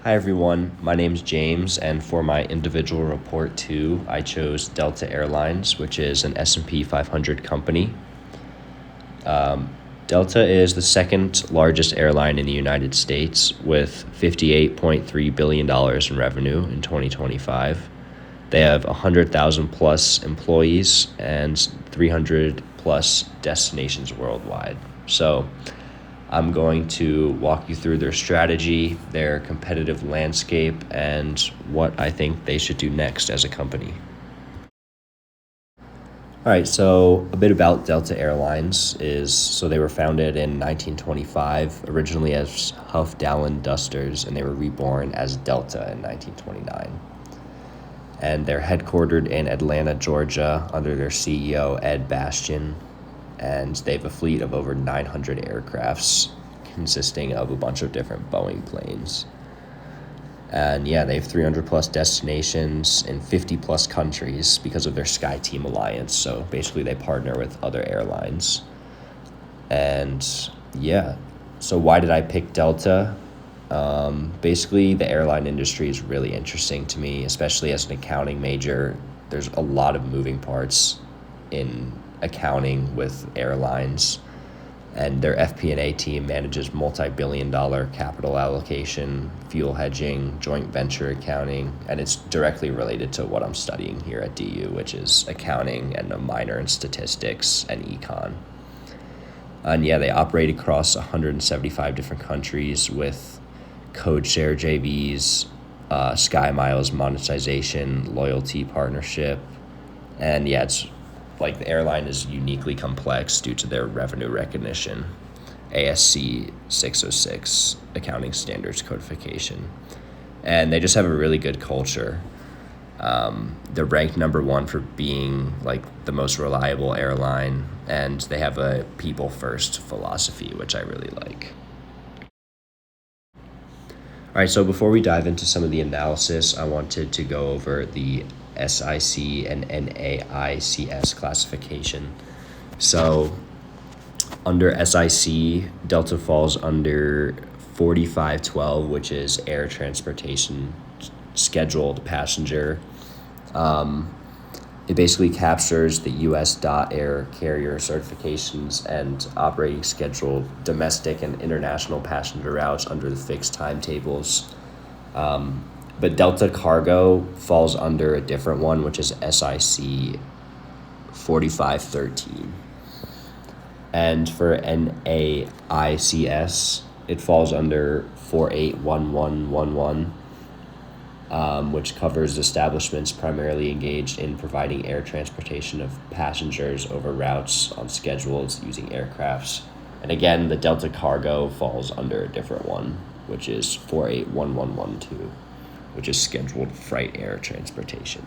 Hi everyone, my name's James, and for my individual report 2, I chose Delta Airlines, which is an S&P 500 company. Delta is the second largest airline in the United States with $58.3 billion in revenue in 2025. They have 100,000 plus employees and 300 plus destinations worldwide. So I'm going to walk you through their strategy, their competitive landscape, and what I think they should do next as a company. All right, so a bit about Delta Airlines is they were founded in 1925, originally as Huff Dowland Dusters, and they were reborn as Delta in 1929. And they're headquartered in Atlanta, Georgia, under their CEO, Ed Bastian. And they have a fleet of over 900 aircrafts, consisting of a bunch of different Boeing planes. And yeah, they have 300 plus destinations in 50 plus countries because of their SkyTeam alliance. So basically, they partner with other airlines. And yeah, so why did I pick Delta? Basically, the airline industry is really interesting to me, especially as an accounting major. There's a lot of moving parts in accounting with airlines, and their FP&A team manages multi-billion-dollar capital allocation, fuel hedging, joint venture accounting, and it's directly related to what I'm studying here at DU, which is accounting and a minor in statistics and econ. And yeah, they operate across 175 different countries with code share JVs, Sky Miles monetization, loyalty partnership, and yeah, it's like the airline is uniquely complex due to their revenue recognition, ASC 606 accounting standards codification, and they just have a really good culture. They're ranked number one for being like the most reliable airline, and they have a people first philosophy, which I really like. All right, so before we dive into some of the analysis, I wanted to go over the SIC and NAICS classification. So under SIC, Delta falls under 4512, which is air transportation scheduled passenger. It basically captures the U.S. air carrier certifications and operating schedule, domestic and international passenger routes under the fixed timetables. But Delta Cargo falls under a different one, which is SIC 4513. And for NAICS, it falls under 481111. Which covers establishments primarily engaged in providing air transportation of passengers over routes on schedules using aircrafts. And again, the Delta Cargo falls under a different one, which is 481112, which is scheduled freight air transportation.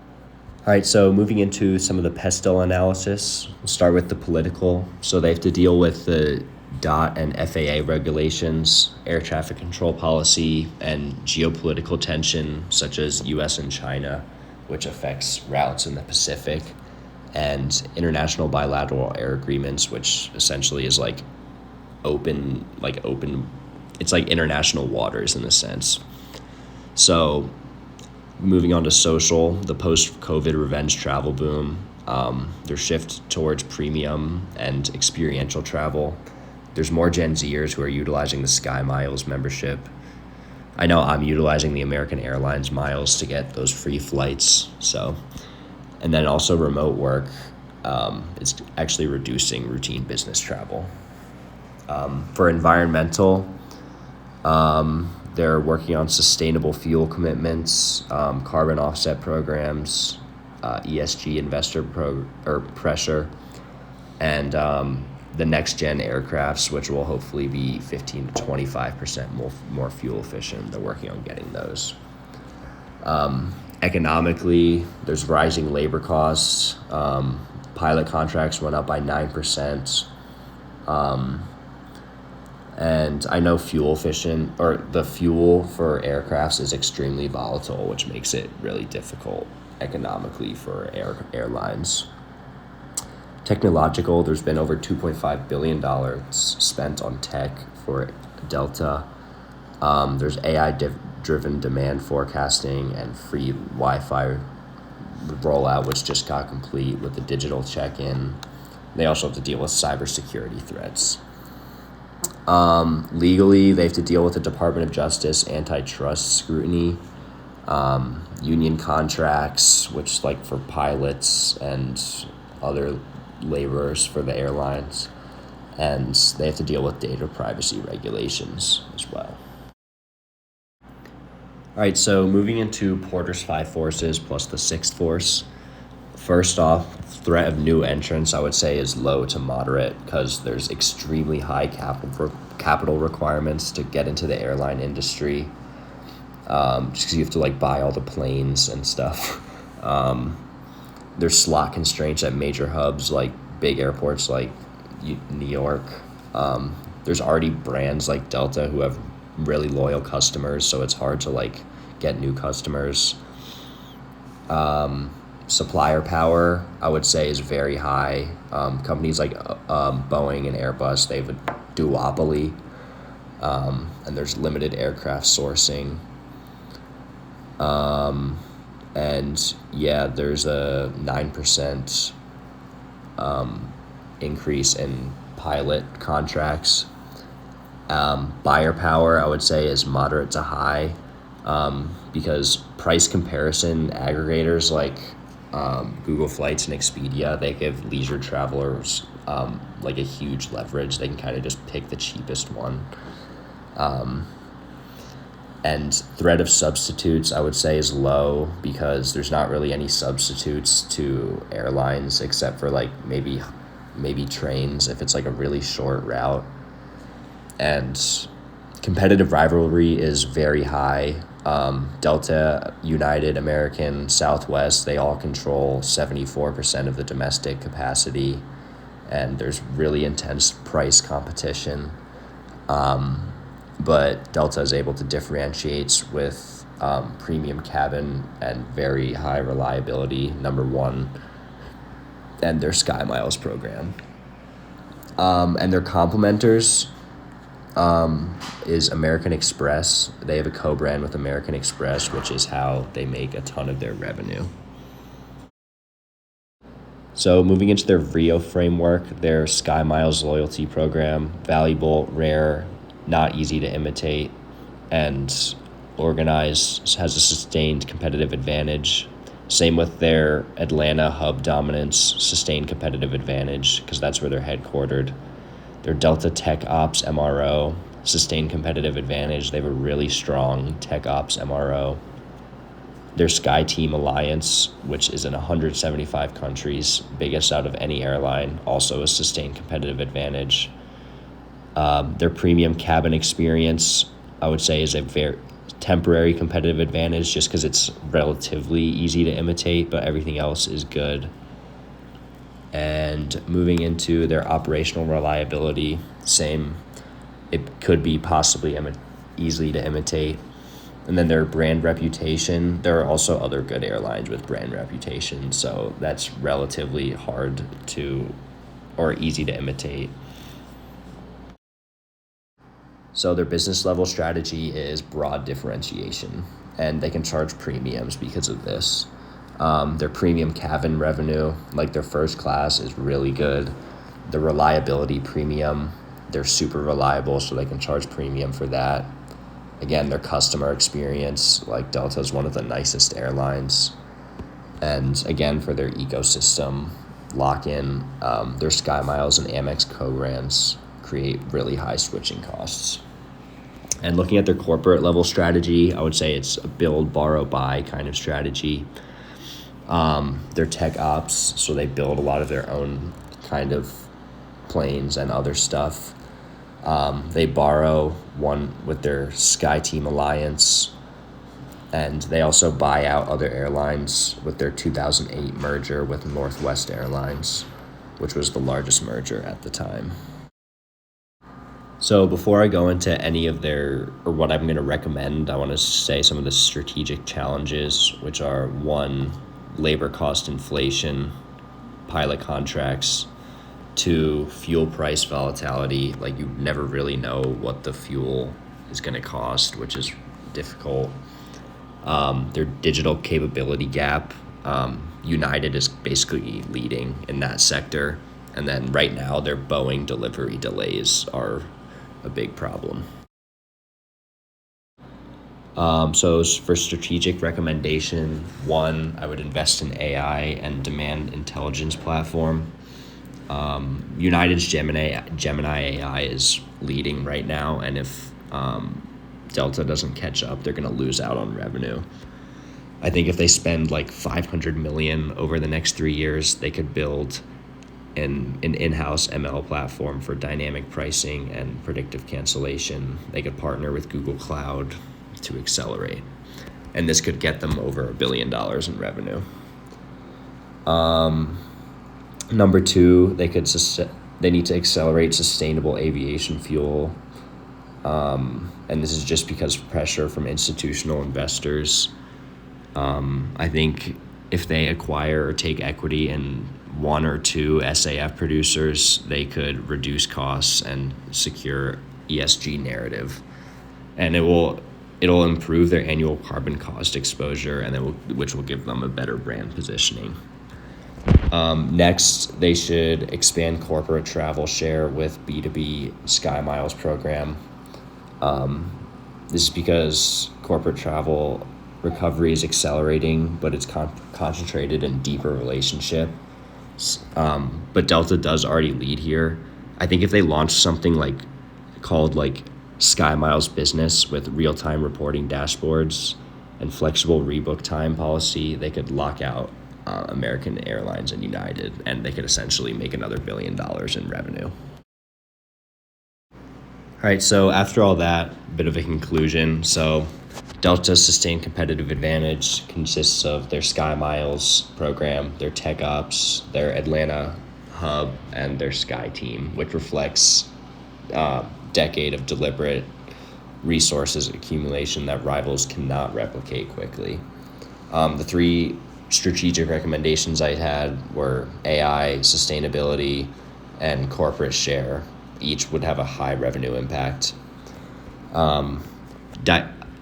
All right, so moving into some of the PESTEL analysis, we'll start with the political. So they have to deal with the DOT and FAA regulations, air traffic control policy, and geopolitical tension, such as US and China, which affects routes in the Pacific, and international bilateral air agreements, which essentially is like open, it's like international waters in a sense. So moving on to social, the post-COVID revenge travel boom, their shift towards premium and experiential travel. There's more Gen Zers who are utilizing the Sky Miles membership. I know I'm utilizing the American Airlines miles to get those free flights. So, and then also remote work. It's actually reducing routine business travel. For environmental, they're working on sustainable fuel commitments, carbon offset programs, ESG investor pressure, and the next gen aircrafts, which will hopefully be 15 to 25% more fuel efficient. They're working on getting those. Economically, there's rising labor costs. Pilot contracts went up by 9%. And I know the fuel for aircrafts is extremely volatile, which makes it really difficult economically for airlines. Technological, there's been over $2.5 billion spent on tech for Delta. There's AI driven demand forecasting and free Wi-Fi rollout, which just got complete with the digital check-in. They also have to deal with cybersecurity threats. Legally, they have to deal with the Department of Justice antitrust scrutiny, union contracts, which like for pilots and other laborers for the airlines, and they have to deal with data privacy regulations as well. All right, so moving into Porter's five forces plus the sixth force. First off, threat of new entrants, I would say, is low to moderate because there's extremely high capital requirements to get into the airline industry. Just because you have to like buy all the planes and stuff. There's slot constraints at major hubs like big airports like New York. There's already brands like Delta who have really loyal customers, so it's hard to like get new customers. Supplier power, I would say, is very high. Companies like Boeing and Airbus, they have a duopoly, and there's limited aircraft sourcing. And yeah, there's a 9% increase in pilot contracts. Buyer power, I would say, is moderate to high, because price comparison aggregators like Google Flights and Expedia, they give leisure travelers like a huge leverage. They can kind of just pick the cheapest one. And threat of substitutes, I would say, is low because there's not really any substitutes to airlines except for like maybe trains if it's like a really short route. And competitive rivalry is very high. Delta, United, American, Southwest, they all control 74% of the domestic capacity, and there's really intense price competition. But Delta is able to differentiate with premium cabin and very high reliability, number one, and their SkyMiles program. And their complementers is American Express. They have a co-brand with American Express, which is how they make a ton of their revenue. So moving into their Rio framework, their SkyMiles loyalty program, valuable, rare, not easy to imitate, and organized, has a sustained competitive advantage. Same with their Atlanta hub dominance, sustained competitive advantage, because that's where they're headquartered. Their Delta Tech Ops MRO, sustained competitive advantage. They have a really strong Tech Ops MRO. Their SkyTeam Alliance, which is in 175 countries, biggest out of any airline, also a sustained competitive advantage. Their premium cabin experience, I would say, is a very temporary competitive advantage just because it's relatively easy to imitate, but everything else is good. And moving into their operational reliability, same. It could be possibly easily to imitate. And then their brand reputation, there are also other good airlines with brand reputation, so that's relatively hard to or easy to imitate. So their business level strategy is broad differentiation, and they can charge premiums because of this. Their premium cabin revenue, like their first class, is really good. The reliability premium, they're super reliable, so they can charge premium for that. Again, their customer experience, like Delta is one of the nicest airlines. And again, for their ecosystem lock-in, their SkyMiles and Amex co-brands create really high switching costs. And looking at their corporate level strategy, I would say it's a build, borrow, buy kind of strategy. Their Tech Ops, so they build a lot of their own kind of planes and other stuff. They borrow one with their SkyTeam Alliance, and they also buy out other airlines with their 2008 merger with Northwest Airlines, which was the largest merger at the time. So before I go into any of what I'm going to recommend, I want to say some of the strategic challenges, which are 1, labor cost inflation, pilot contracts. 2, fuel price volatility. Like, you never really know what the fuel is going to cost, which is difficult. Their digital capability gap, United is basically leading in that sector. And then right now, their Boeing delivery delays are a big problem. So for strategic recommendation, one, I would invest in AI and demand intelligence platform. United's Gemini AI is leading right now, and if Delta doesn't catch up, they're going to lose out on revenue. I think if they spend like $500 million over the next 3 years, they could build an in-house ML platform for dynamic pricing and predictive cancellation. They could partner with Google Cloud to accelerate, and this could get them over $1 billion in revenue. Number two, they need to accelerate sustainable aviation fuel, and this is just because of pressure from institutional investors. I think if they acquire or take equity in one or two SAF producers, they could reduce costs and secure ESG narrative, and it'll improve their annual carbon cost exposure, which will give them a better brand positioning. Next, they should expand corporate travel share with B2B SkyMiles program. This is because corporate travel recovery is accelerating, but it's concentrated in deeper relationships. But Delta does already lead here. I think if they launch something called SkyMiles Business with real-time reporting dashboards and flexible rebook time policy, they could lock out American Airlines and United, and they could essentially make another $1 billion in revenue. All right, so after all that, a bit of a conclusion. So Delta's sustained competitive advantage consists of their SkyMiles program, their tech ops, their Atlanta hub, and their Sky team, which reflects decade of deliberate resources accumulation that rivals cannot replicate quickly. The three strategic recommendations I had were AI, sustainability, and corporate share. Each would have a high revenue impact.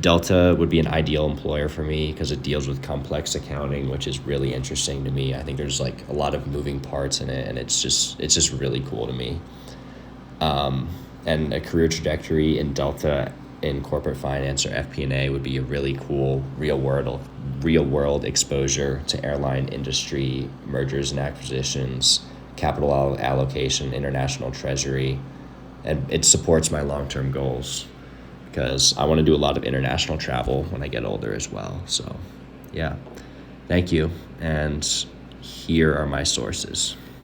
Delta would be an ideal employer for me because it deals with complex accounting, which is really interesting to me. I think there's a lot of moving parts in it, and it's just really cool to me. And a career trajectory in Delta in corporate finance or FP&A would be a really cool real world exposure to airline industry, mergers and acquisitions, capital allocation, international treasury, and it supports my long-term goals because I want to do a lot of international travel when I get older as well. So, yeah, thank you, and here are my sources.